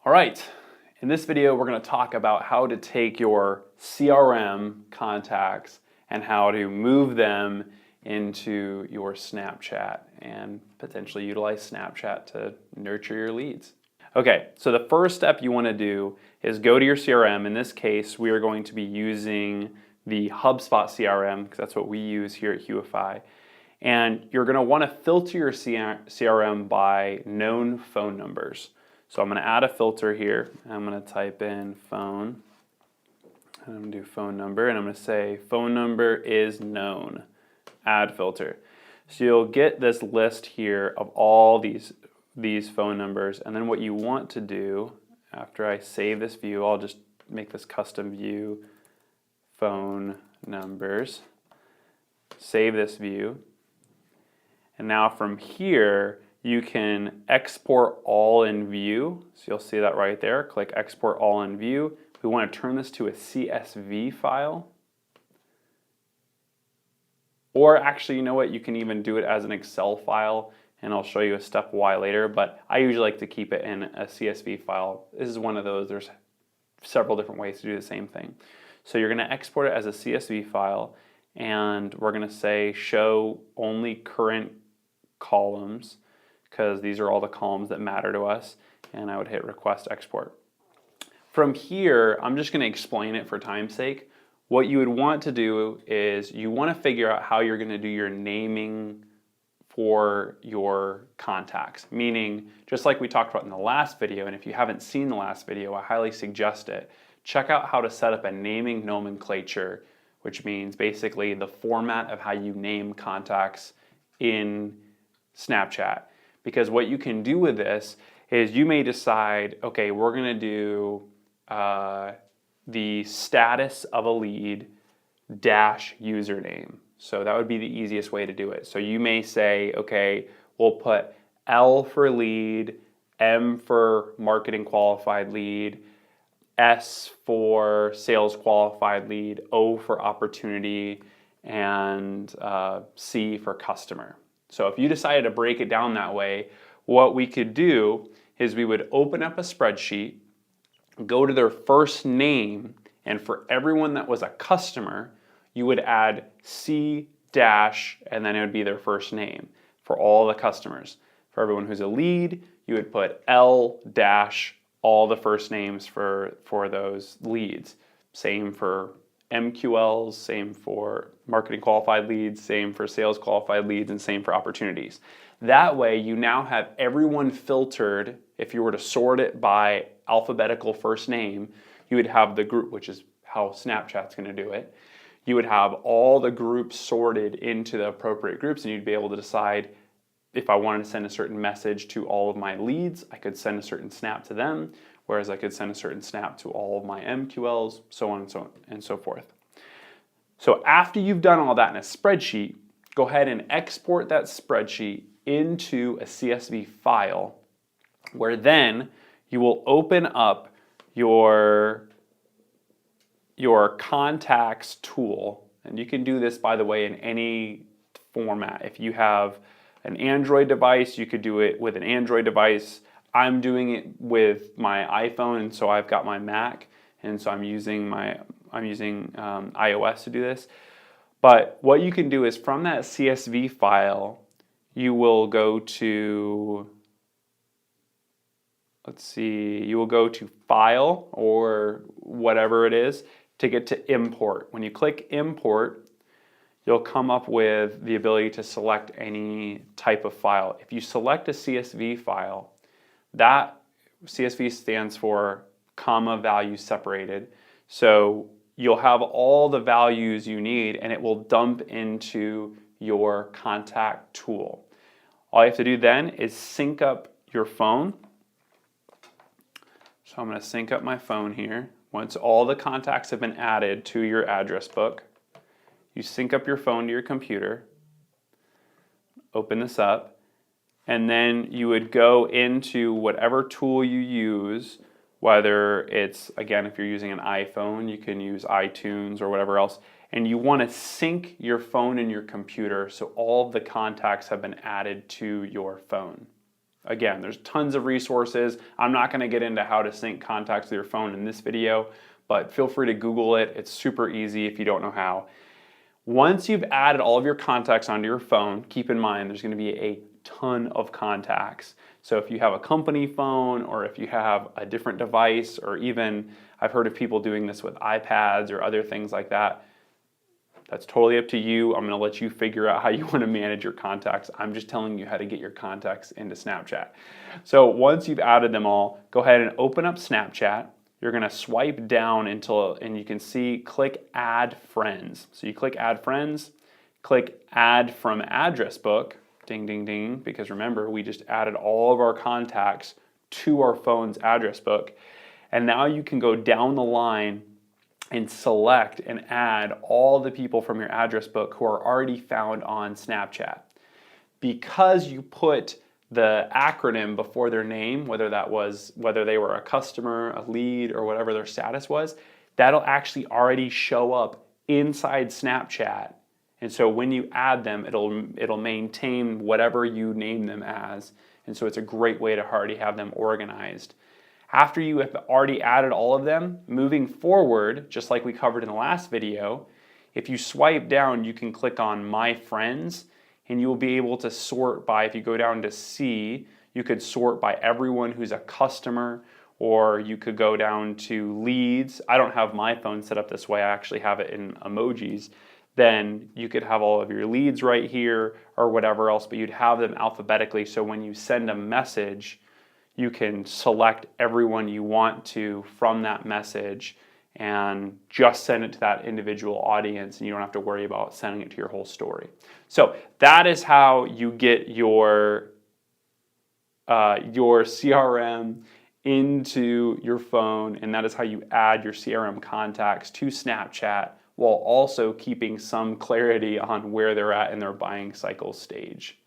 All right, in this video we're going to talk about how to take your CRM contacts and how to move them into your Snapchat and potentially utilize Snapchat to nurture your leads. Okay, so the first step you want to do is go to your CRM. In this case, we are going to be using the HubSpot CRM because that's what we use here at Huify. And you're going to want to filter your CRM by known phone numbers. So I'm going to add a filter here. I'm going to type in phone. And I'm going to do phone number, and I'm going to say phone number is known. Add filter. So you'll get this list here of all these phone numbers, and then what you want to do after I save this view, I'll just make this custom view phone numbers. Save this view. And now from here, you can export all in view. So you'll see that right there. Click export all in view. We want to turn this to a CSV file. Or actually, you know what? You can even do it as an Excel file, and I'll show you a step why later, but I usually like to keep it in a CSV file. This is one of those. There's several different ways to do the same thing. So you're going to export it as a CSV file, and we're going to say show only current columns, because these are all the columns that matter to us, and I would hit request export. From here, I'm just going to explain it for time's sake. What you would want to do is you want to figure out how you're going to do your naming for your contacts, meaning just like we talked about in the last video, and if you haven't seen the last video, I highly suggest it. Check out how to set up a naming nomenclature, which means basically the format of how you name contacts in Snapchat. Because what you can do with this is you may decide, okay, we're going to do the status of a lead dash username. So that would be the easiest way to do it. So you may say, okay, we'll put L for lead, M for marketing qualified lead, S for sales qualified lead, O for opportunity, and C for customer. So if you decided to break it down that way, what we could do is we would open up a spreadsheet, go to their first name, and for everyone that was a customer, you would add C dash, and then it would be their first name for all the customers. For everyone who's a lead, you would put L dash, all the first names for those leads. Same for MQLs, same for marketing qualified leads, same for sales qualified leads, and same for opportunities. That way, you now have everyone filtered. If you were to sort it by alphabetical first name, you would have the group, which is how Snapchat's going to do it. You would have all the groups sorted into the appropriate groups, and you'd be able to decide if I wanted to send a certain message to all of my leads, I could send a certain snap to them, whereas I could send a certain snap to all of my MQLs, so on and so forth. So after you've done all that in a spreadsheet, go ahead and export that spreadsheet into a CSV file, where then you will open up your contacts tool. And you can do this, by the way, in any format. If you have an Android device, you could do it with an Android device. I'm doing it with my iPhone, and so I've got my Mac, and so I'm using iOS to do this. But what you can do is from that CSV file, you will go to, you will go to File or whatever it is to get to Import. When you click Import, you'll come up with the ability to select any type of file. If you select a CSV file, that CSV stands for comma value separated. So you'll have all the values you need, and it will dump into your contact tool. All you have to do then is sync up your phone. So I'm going to sync up my phone here. Once all the contacts have been added to your address book, you sync up your phone to your computer, open this up, and then you would go into whatever tool you use, whether it's, again, if you're using an iPhone, you can use iTunes or whatever else, and you want to sync your phone and your computer so all of the contacts have been added to your phone. Again, there's tons of resources. I'm not going to get into how to sync contacts with your phone in this video, but feel free to Google it. It's super easy if you don't know how. Once you've added all of your contacts onto your phone, keep in mind there's going to be a ton of contacts. So if you have a company phone, or if you have a different device, or even I've heard of people doing this with iPads or other things like that, that's totally up to you. I'm going to let you figure out how you want to manage your contacts. I'm just telling you how to get your contacts into Snapchat. So once you've added them all, go ahead and open up Snapchat. You're going to swipe down and you can see click Add Friends. So you click Add Friends, click Add from Address Book, ding, ding, ding, because remember, we just added all of our contacts to our phone's address book. And now you can go down the line and select and add all the people from your address book who are already found on Snapchat. Because you put the acronym before their name, whether they were a customer, a lead, or whatever their status was, that'll actually already show up inside Snapchat. And so when you add them, it'll maintain whatever you name them as. And so it's a great way to already have them organized. After you have already added all of them, moving forward, just like we covered in the last video, if you swipe down, you can click on My Friends, and you will be able to sort by, if you go down to C, you could sort by everyone who's a customer, or you could go down to leads. I don't have my phone set up this way, I actually have it in emojis. Then you could have all of your leads right here, or whatever else, but you'd have them alphabetically, so when you send a message, you can select everyone you want to from that message and just send it to that individual audience, and you don't have to worry about sending it to your whole story. So that is how you get your CRM into your phone, and that is how you add your CRM contacts to Snapchat while also keeping some clarity on where they're at in their buying cycle stage.